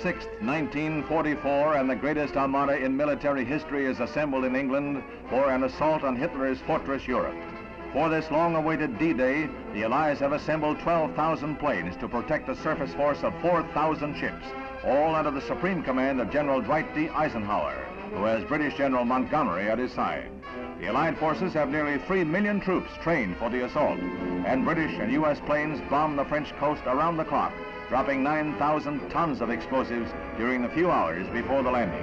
6th, 1944, and the greatest armada in military history is assembled in England for an assault on Hitler's fortress Europe. For this long-awaited D-Day, the Allies have assembled 12,000 planes to protect a surface force of 4,000 ships, all under the supreme command of General Dwight D. Eisenhower, who has British General Montgomery at his side. The Allied forces have nearly 3 million troops trained for the assault, and British and U.S. planes bomb the French coast around the clock, dropping 9,000 tons of explosives during the few hours before the landings.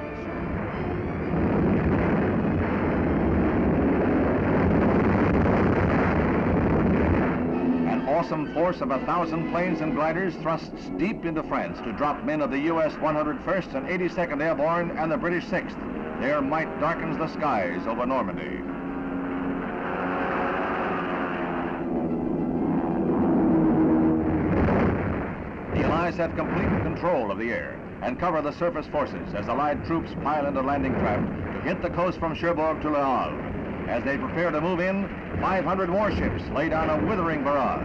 An awesome force of 1,000 planes and gliders thrusts deep into France to drop men of the U.S. 101st and 82nd Airborne and the British 6th. Their might darkens the skies over Normandy. The Allies have complete control of the air and cover the surface forces as Allied troops pile into landing craft to hit the coast from Cherbourg to Le Havre. As they prepare to move in, 500 warships lay down a withering barrage.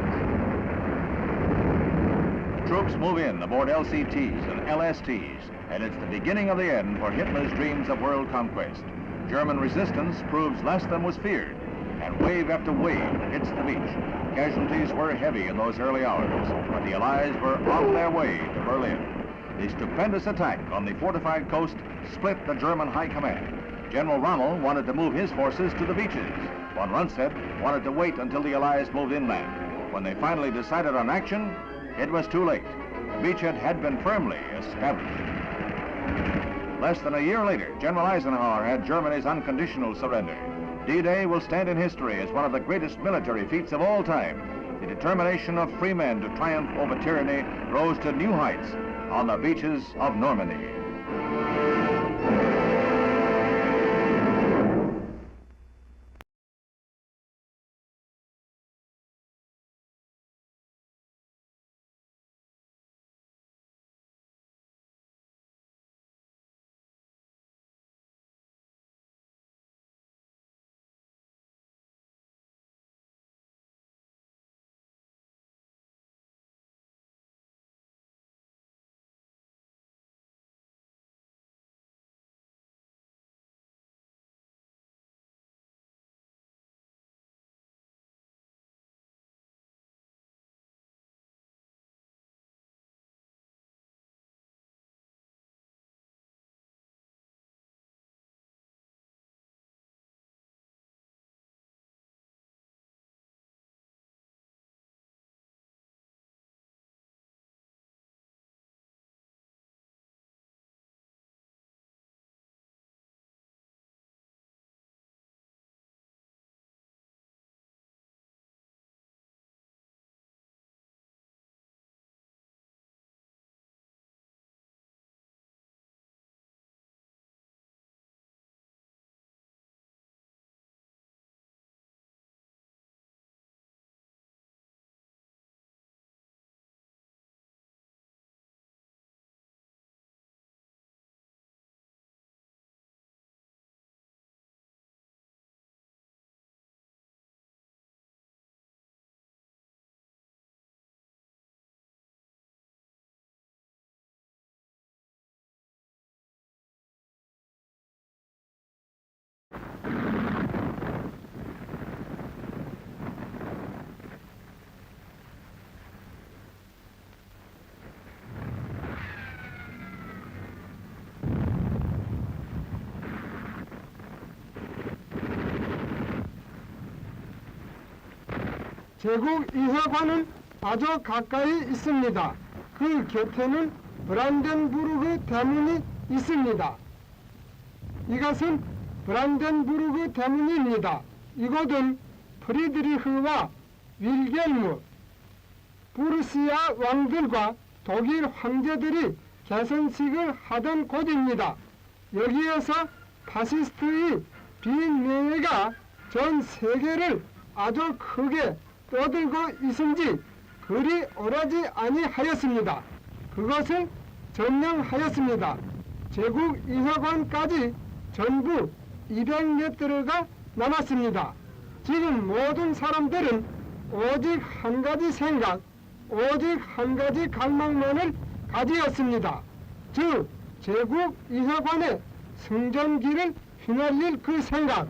The troops move in aboard LCTs and LSTs, and it's the beginning of the end for Hitler's dreams of world conquest. German resistance proves less than was feared, and wave after wave hits the beach. Casualties were heavy in those early hours, but the Allies were on their way to Berlin. The stupendous attack on the fortified coast split the German high command. General Rommel wanted to move his forces to the beaches, while Rundstedt wanted to wait until the Allies moved inland. When they finally decided on action, it was too late. The beachhead had been firmly established. Less than a year later, General Eisenhower had Germany's unconditional surrender. D-Day will stand in history as one of the greatest military feats of all time. The determination of free men to triumph over tyranny rose to new heights on the beaches of Normandy. 제국 이사관은 아주 가까이 있습니다. 그 곁에는 브란덴부르크 대문이 있습니다. 이것은 브란덴부르크 대문입니다. 이곳은 프리드리흐와 윌겔무, 부르시아 왕들과 독일 황제들이 개선식을 하던 곳입니다. 여기에서 파시스트의 비명예가 전 세계를 아주 크게 떠들고 있은지 그리 오라지 아니하였습니다. 그것을 점령하였습니다. 제국 이사관까지 전부 200m가 남았습니다. 지금 모든 사람들은 오직 한 가지 생각, 오직 한 가지 갈망만을 가지었습니다. 즉 제국 이사관의 승전기를 휘날릴 그 생각,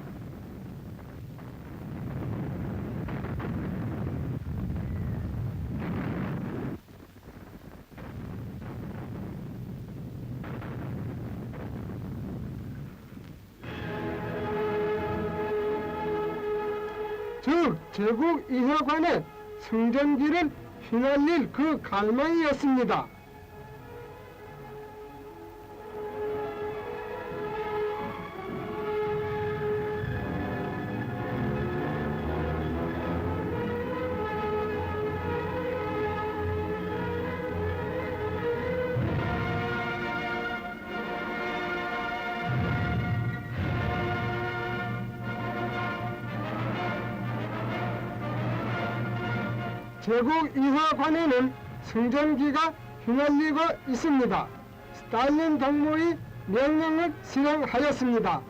즉 제국 이사관의 승전기를 휘날릴 그 갈망이었습니다. 제국 이사관에는 승전기가 휘날리고 있습니다. 스탈린 동무의 명령을 실행하였습니다.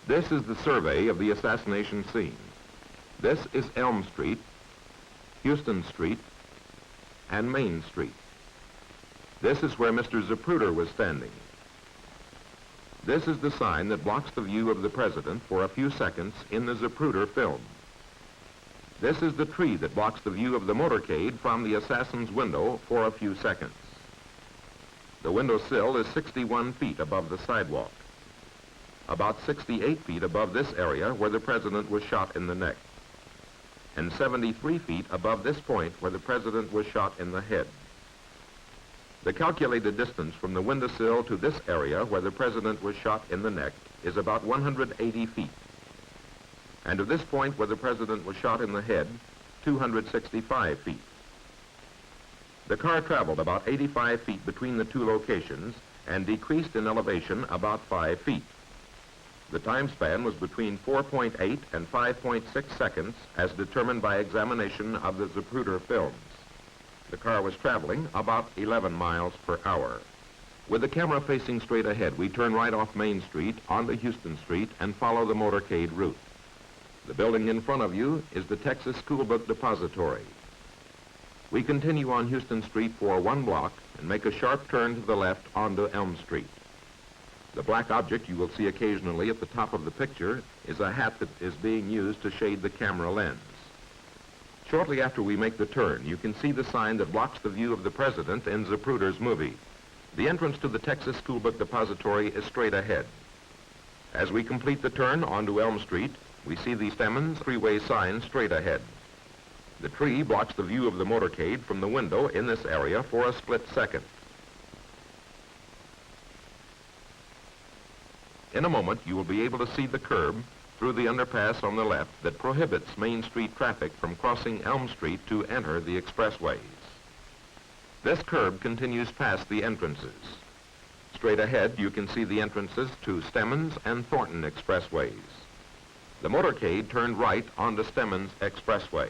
This is the survey of the assassination scene. This is Elm Street, Houston Street, and Main Street. This is where Mr. Zapruder was standing. This is the sign that blocks the view of the president for a few seconds in the Zapruder film. This is the tree that blocks the view of the motorcade from the assassin's window for a few seconds. The window sill is 61 feet above the sidewalk, about 68 feet above this area where the president was shot in the neck, and 73 feet above this point where the president was shot in the head. The calculated distance from the windowsill to this area where the president was shot in the neck is about 180 feet. And to this point where the president was shot in the head, 265 feet. The car traveled about 85 feet between the two locations and decreased in elevation about 5 feet. The time span was between 4.8 and 5.6 seconds as determined by examination of the Zapruder films. The car was traveling about 11 miles per hour. With the camera facing straight ahead, we turn right off Main Street onto Houston Street and follow the motorcade route. The building in front of you is the Texas School Book Depository. We continue on Houston Street for 1 block and make a sharp turn to the left onto Elm Street. The black object you will see occasionally at the top of the picture is a hat that is being used to shade the camera lens. Shortly after we make the turn, you can see the sign that blocks the view of the president in Zapruder's movie. The entrance to the Texas School Book Depository is straight ahead. As we complete the turn onto Elm Street, we see the Stemmons three-way sign straight ahead. The tree blocks the view of the motorcade from the window in this area for a split second. In a moment, you will be able to see the curb through the underpass on the left that prohibits Main Street traffic from crossing Elm Street to enter the expressways. This curb continues past the entrances. Straight ahead, you can see the entrances to Stemmons and Thornton expressways. The motorcade turned right onto Stemmons Expressway.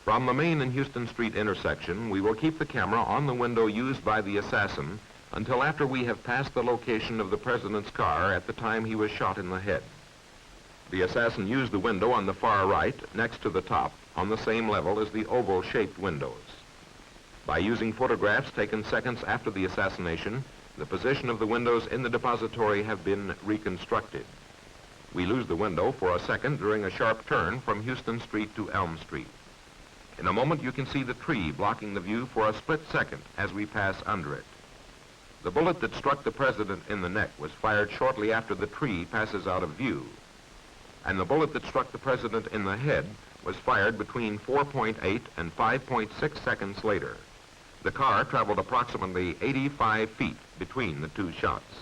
From the Main and Houston Street intersection, we will keep the camera on the window used by the assassin until after we have passed the location of the president's car at the time he was shot in the head. The assassin used the window on the far right, next to the top, on the same level as the oval-shaped windows. By using photographs taken seconds after the assassination, the position of the windows in the depository have been reconstructed. We lose the window for a second during a sharp turn from Houston Street to Elm Street. In a moment, you can see the tree blocking the view for a split second as we pass under it. The bullet that struck the president in the neck was fired shortly after the tree passes out of view. And the bullet that struck the president in the head was fired between 4.8 and 5.6 seconds later. The car traveled approximately 85 feet between the two shots.